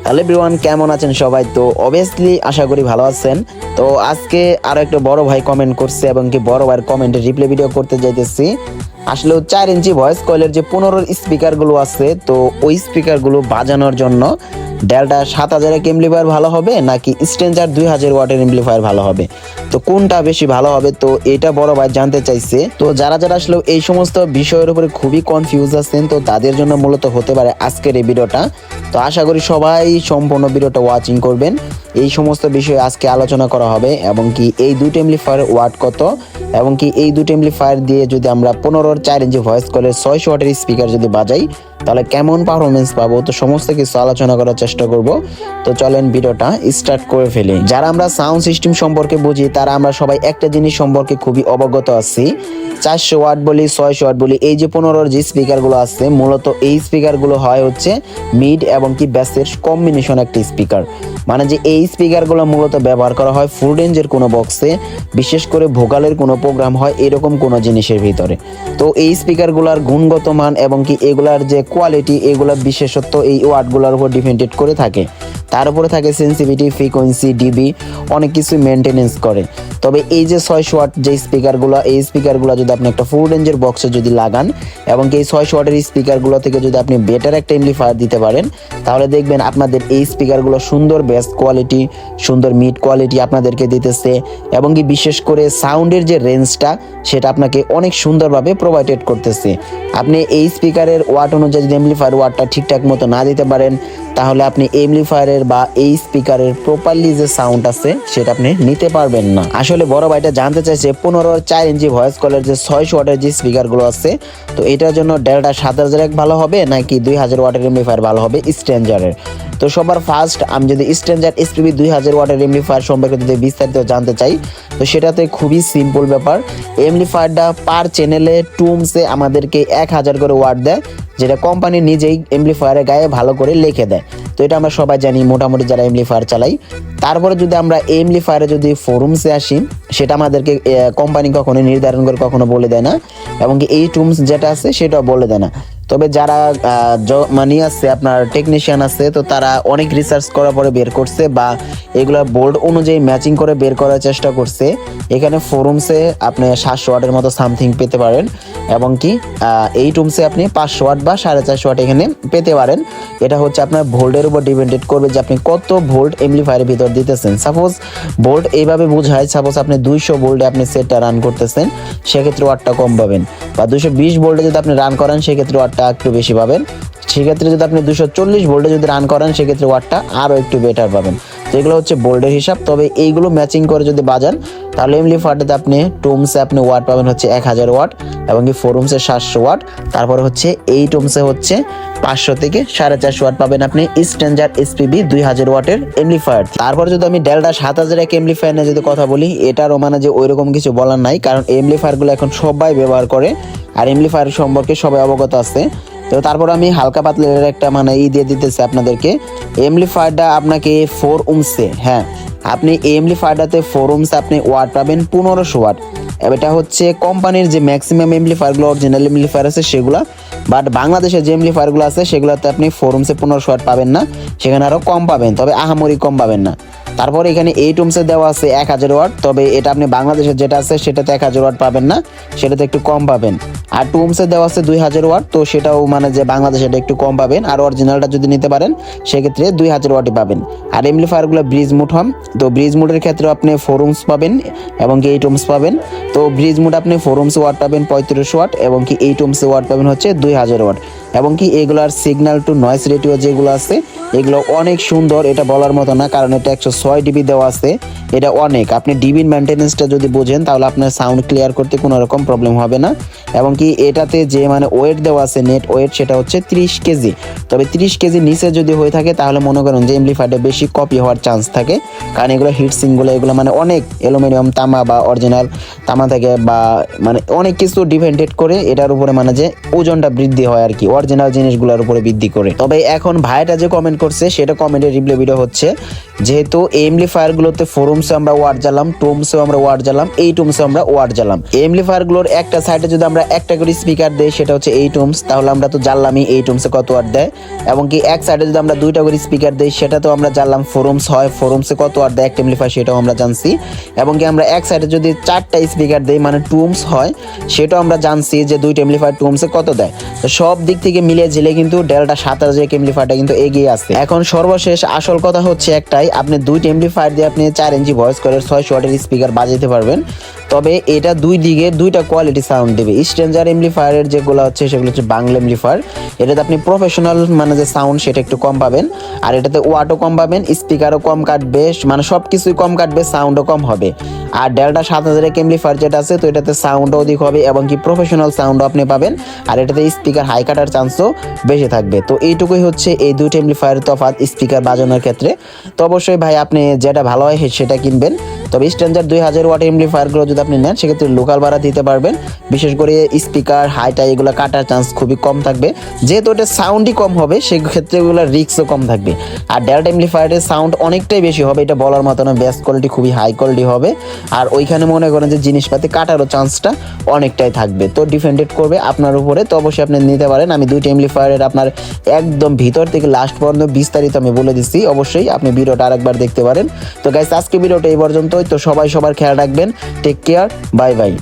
Hello everyone, কেমন আছেন সবাই? তো অবভিয়াসলি আশা করি ভালো আছেন। তো আজকে আরো একটা বড় ভাই কমেন্ট করছে এবং কি বড় ভাইয়ের কমেন্টে রিপ্লাই ভিডিও করতে যাইতেছি। আসলে 4 ইঞ্চি ভয়েস কয়েলের যে 15 স্পিকারগুলো আছে, তো ওই স্পিকারগুলো বাজানোর জন্য ডেল্টা 7000 এমপ্লিফায়ার ভালো হবে নাকি স্ট্রেঞ্জার 2000 ওয়াটের এমপ্লিফায়ার ভালো হবে, তো কোনটা বেশি ভালো হবে? তো এটা বড় ভাই জানতে চাইছে। তো যারা যারা আসলে এই সমস্ত বিষয়ের উপরে খুবই কনফিউজ আছেন, তো তাদের জন্য মূলত হতে পারে আজকের এই ভিডিওটা। তো আশা করি সবাই সম্পূর্ণ ভিডিওটা ওয়াচিং করবেন। এই সমস্ত বিষয়ে আজকে আলোচনা করা হবে এবং কি এই দুটো এমপ্লিফায়ার ওয়াট কত, এবং কি এই দুটো এমপ্লিফায়ার দিয়ে যদি আমরা 15 4 ইঞ্চি ভয়েস কলের 600 ওয়াটের স্পিকার যদি বাজাই তাহলে কেমন পারফরমেন্স পাবো, তো সমস্ত কিছু আলোচনা করার চেষ্টা করব। তো চলেন ভিডিওটা স্টার্ট করে ফেলি। যারা আমরা সাউন্ড সিস্টেম সম্পর্কে বুঝি তারা আমরা সবাই একটা জিনিস সম্পর্কে খুবই অবগত আছি। 400 ওয়াট বলি 600 ওয়াট বলি, এই যে 15 যে স্পিকারগুলো আছে মূলত এই স্পিকারগুলো হয় হচ্ছে মিড এবং কি ব্যাসের কম্বিনেশন একটি স্পিকার। মানে যে এই স্পিকারগুলো মূলত ব্যবহার করা হয় ফুল রেঞ্জের কোনো বক্সে, বিশেষ করে ভোকালের কোনো প্রোগ্রাম হয় এরকম কোনো জিনিসের ভিতরে। তো এই স্পিকারগুলোর গুণগত মান এবং কি এগুলার যে কোয়ালিটি, এগুলা বিশেষত্ব এই ওয়াটগুলোর উপর ডিপেন্ডেড করে থাকে। তার উপরে থাকে সেন্সিটিভিটি, ফ্রিকোয়েন্সি, ডিবি, অনেক কিছু মেনটেনেন্স করে। তবে এই যে 600 ওয়াট যে স্পিকারগুলো, এই স্পিকারগুলো যদি আপনি একটা ফুল রেঞ্জের বক্সে যদি লাগান এবং এই 600 ওয়াটের স্পিকারগুলো থেকে যদি আপনি বেটার একটা এমপ্লিফায়ার দিতে পারেন, তাহলে দেখবেন আপনাদের এই স্পিকারগুলো সুন্দর বেস কোয়ালিটি, সুন্দর মিড কোয়ালিটি আপনাদেরকে দিতেছে এবং কি বিশেষ করে সাউন্ডের যে রেঞ্জটা সেটা আপনাকে অনেক সুন্দরভাবে প্রোভাইডেড করতেছে। আপনি এই স্পিকারের ওয়াট অনুযায়ী যদি এমপ্লিফায়ার ওয়াটটা ঠিকঠাক মতো না দিতে পারেন, তাহলে আপনি এমপ্লিফায়ারের বা এই স্পিকারের প্রপারলি যে সাউন্ড আছে সেটা আপনি নিতে পারবেন না। আসলে বড় ভাইটা জানতে চাইছে 15 4 ইঞ্চি ভয়েস কলের যে 600 ওয়াটের যে স্পিকারগুলো আছে, তো এটার জন্য ডেল্টা 7000 ভালো হবে নাকি 2000 ওয়াটের এমপ্লিফায়ার ভালো হবে স্ট্রেঞ্জারের। তো সবার ফার্স্ট আমি যদি স্ট্রেঞ্জার এসপিবি 2000 ওয়াটের এমপ্লিফায়ার সম্পর্কে যদি বিস্তারিত জানতে চাই, তো সেটাতে খুবই সিম্পল ব্যাপার। এমপ্লিফায়ারটা পার চ্যানেলে টুমসে আমাদেরকে 1000 করে ওয়াট দেয়, যেটা কোম্পানি নিজেই এমপ্লিফায়ারের গায়ে ভালো করে লিখে দেয়। তো এটা আমরা সবাই জানি মোটামুটি যারা এমপ্লিফায়ার চালাই। তারপরে যদি আমরা এমপ্লিফায়ারে যদি ফোরুমসে আসি, সেটা আমাদেরকে কোম্পানি কখনো নির্ধারণ করে কখনো বলে দেয় না, এবং কি এই টুমস যেটা আছে সেটাও বলে দেয় না। তবে যারা মানে আছে আপনার টেকনিশিয়ান আছে, তো তারা অনেক রিসার্চ করার পরে বের করছে বা এগুলো বোর্ড অনুযায়ী ম্যাচিং করে বের করার চেষ্টা করছে। এখানে ফোরুমসে আপনি 700 ওয়াটের মতো সামথিং পেতে পারেন এবং কি এই টুমসে আপনি 500 ওয়াট বা 450 ওয়াট এখানে পেতে পারেন। এটা হচ্ছে আপনার ভোল্টের উপর ডিপেন্ডেড করবে যে আপনি কত ভোল্ট এমপ্লিফায়ারের ভিতর দিতেছেন। সাপোজ ভোল্ট এইভাবে বোঝায়, সাপোজ আপনি 200 ভোল্টে আপনি সেটটা রান করতেছেন, সেক্ষেত্রে ওয়াটটা কম পাবেন, বা 220 ভোল্টে যদি আপনি রান করেন সেক্ষেত্রে ওয়াটটা একটু বেশি পাবেন। সেক্ষেত্রে যদি আপনি 240 ভোল্টে যদি রান করেন সেক্ষেত্রে ওয়াটটা আরও একটু বেটার পাবেন। তো এগুলো হচ্ছে ভোল্টের হিসাব। তবে এইগুলো ম্যাচিং করে যদি বাজান তাহলে এমপ্লিফায়ারটাতে আপনি টুমসে আপনি ওয়াট পাবেন হচ্ছে 1000 ওয়াট এবং কি ফোরুমসে 700 ওয়াট, তারপরে হচ্ছে এই টুমসে হচ্ছে 500 থেকে 450 ওয়াট পাবেন আপনি স্ট্রেঞ্জার এসপিবি 2000 ওয়াটের এমপ্লিফায়ার। তারপর যদি আমি ডেল্টা 7000 এমপ্লিফায়ার নিয়ে যদি কথা বলি, এটারও মানে যে ওইরকম কিছু বলার নাই, কারণ এমপ্লিফায়ারগুলো এখন সবাই ব্যবহার করে আর এমপ্লিফায়ার সম্পর্কে সবাই অবগত আছে। তো তারপর আমি হালকা পাতলের একটা মানে দিয়ে দিতেছি আপনাদেরকে। এমপ্লিফায়ারটা আপনাকে 4 ওহমসে, হ্যাঁ আপনি এমপ্লিফায়ারটাতে 4 ওহমসে আপনি ওয়াট পাবেন 1500 ওয়াট। এটা হচ্ছে কোম্পানির যে ম্যাক্সিমাম এমপ্লিফায়ারগুলো অরিজিনাল এমপ্লিফায়ার আছে সেগুলো, বাট বাংলাদেশের যে এমপ্লিফায়ারগুলো আছে সেগুলোতে আপনি 4 ওহমসে 1500 ওয়াট পাবেন না, সেখানে আরও কম পাবেন, তবে আহামরি কম পাবেন না। তারপর এখানে 8 ওহমসে দেওয়া আছে 1000 ওয়াট, তবে এটা আপনি বাংলাদেশের যেটা আছে সেটাতে 1000 ওয়াট পাবেন না, সেটাতে একটু কম পাবেন। আর 2 ওহমসে দেওয়া আছে 2000 ওয়াট, তো সেটাও মানে যে বাংলাদেশে এটা একটু কম পাবেন, আর অরিজিনালটা যদি নিতে পারেন সেক্ষেত্রে 2000 ওয়াটই পাবেন। আর এমপ্লিফায়ারগুলো ব্রিজ মুড হন, তো ব্রিজ মুডের ক্ষেত্রে আপনি 4 ওহমস পাবেন এবং কি 8 ওহমস পাবেন। তো ব্রিজ মুড আপনি 4 ওহমসে ওয়াট পাবেন 3500 ওয়াট এবং কি 8 ওহমসে ওয়াট পাবেন হচ্ছে 2000 ওয়াট। এবং কি এগুলার সিগন্যাল টু নয়েস রেটিও যেগুলো আছে এগুলো অনেক সুন্দর, এটা বলার মতো না, কারণ এটা 106 ডিবি দেওয়া আছে, এটা অনেক। আপনি ডিবির মেনটেনেন্সটা যদি বোঝেন তাহলে আপনার সাউন্ড ক্লিয়ার করতে কোনো রকম প্রবলেম হবে না। এবং কি এটাতে যে মানে ওয়েট দেওয়া আছে নেট ওয়েট সেটা হচ্ছে 30 কেজি, তবে 30 কেজি নিচে যদি হয়ে থাকে তাহলে মনে করেন যে এমপ্লিফায়ারটা বেশি কপি হওয়ার চান্স থাকে, কারণ এগুলো হিটসিংগুলো এগুলো মানে অনেক অ্যালুমিনিয়াম, তামা বা অরিজিনাল তামা থেকে বা মানে অনেক কিছু ডিপেন্ডেড করে এটার উপরে মানে যে ওজনটা বৃদ্ধি হয় আর কি, অরিজিনাল জিনিসগুলোর উপরে ভিত্তি করে। তবে এখন ভাইটা যে কমেন্ট করছে সেটা কমেন্টের রিপ্লাই ভিডিও হচ্ছে, যেহেতু এমপ্লিফায়ার গুলোতে ফোরুমসে আমরা ওয়ার্ড জ্বালাম, টুমসে আমরা ওয়ার্ড জ্বালাম, এই টুমসে আমরা ওয়ার্ড জ্বালাম। এমপ্লিফায়ার গুলোর একটা সাইডে যদি আমরা একটা করে স্পিকার দেই সেটা হচ্ছে এই টুমস, তাহলে আমরা তো জানলামই এই টুমসে কত ওয়াট দেয়। এবং কি এক সাইডে যদি আমরা দুইটা করে স্পিকার দেই সেটা তো আমরা জানলাম ফোরুমস হয়, ফোরুমসে কত ওয়াট দেয় একটা এমপ্লিফায়ার সেটাও আমরা জানছি। এবং কি আমরা এক সাইডে যদি চারটা স্পিকার দেই মানে টুমস হয়, সেটাও আমরা জানছি যে দুইটা এমপ্লিফায়ার টুমসে কত দেয়। তো সব দিক থেকে মিলিয়ে ঝিলে কিন্তু ডেল্টা 7000 এমপ্লিফায়ারটা কিন্তু এগিয়ে আছে। এখন সর্বশেষ আসল কথা হচ্ছে একটাই, আপনি দুইটা এমপ্লিফায়ার দিয়ে আপনি 4 ইঞ্চি ভয়েস কলের 600 ওয়াটের স্পিকার বাজাতে পারবেন। তবে এটা দুই দিকে দুইটা কোয়ালিটি সাউন্ড দেবে। স্ট্রেঞ্জার এমপ্লিফায়ারের যেগুলো হচ্ছে সেগুলো হচ্ছে বাংলা এমপ্লিফায়ার, এটাতে আপনি প্রফেশনাল মানে যে সাউন্ড সেটা একটু কম পাবেন, আর এটাতে ওয়াটও কম পাবেন, স্পিকারও কম কাটবে, মানে সব কিছুই কম কাটবে, সাউন্ডও কম হবে। আর ডেল্টা 7000 এমপ্লিফায়ার যেটা আছে তো এটাতে সাউন্ডও অধিক হবে এবং কি প্রফেশনাল সাউন্ডও আপনি পাবেন, আর এটাতে স্পিকার হাই কাটার চান্সও বেশি থাকবে। তো এইটুকুই হচ্ছে এই দুইটা এমপ্লিফায়ারের তফাৎ স্পিকার বাজানোর ক্ষেত্রে। তো অবশ্যই ভাই আপনি যেটা ভালো হয় সেটা কিনবেন। তবে স্ট্রেঞ্জার 2000 ওয়াট এমপ্লিফায়ারগুলো যদি আপনি নেন সেক্ষেত্রে লোকাল ভাড়া দিতে পারবেন, বিশেষ করে স্পিকার হাইটা এগুলো কাটার চান্স খুবই কম থাকবে, যেহেতু এটা সাউন্ডই কম হবে সেক্ষেত্রে এগুলো রিস্কও কম থাকবে। আর ডেল্টা এমপ্লিফায়ারের সাউন্ড অনেকটাই বেশি হবে, এটা বলার মতো না, বেস কোয়ালিটি খুবই হাই কোয়ালিটি হবে, আর ওইখানে মনে করেন যে জিনিসপাতি কাটারও চান্সটা অনেকটাই থাকবে। তো ডিপেন্ডেড করবে আপনার উপরে। তো অবশ্যই আপনি নিতে পারেন। আমি দুইটা এমপ্লিফায়ারের আপনার একদম ভিতর থেকে লাস্ট পর্যন্ত বিস্তারিত আমি বলে দিচ্ছি, অবশ্যই আপনি ভিডিওটা আরেকবার দেখতে পারেন। তো গাইস আজকে ভিডিওটা এই পর্যন্তই। তো সবাই সবার খেয়াল রাখবেন, টেক কেয়ার, বাই বাই।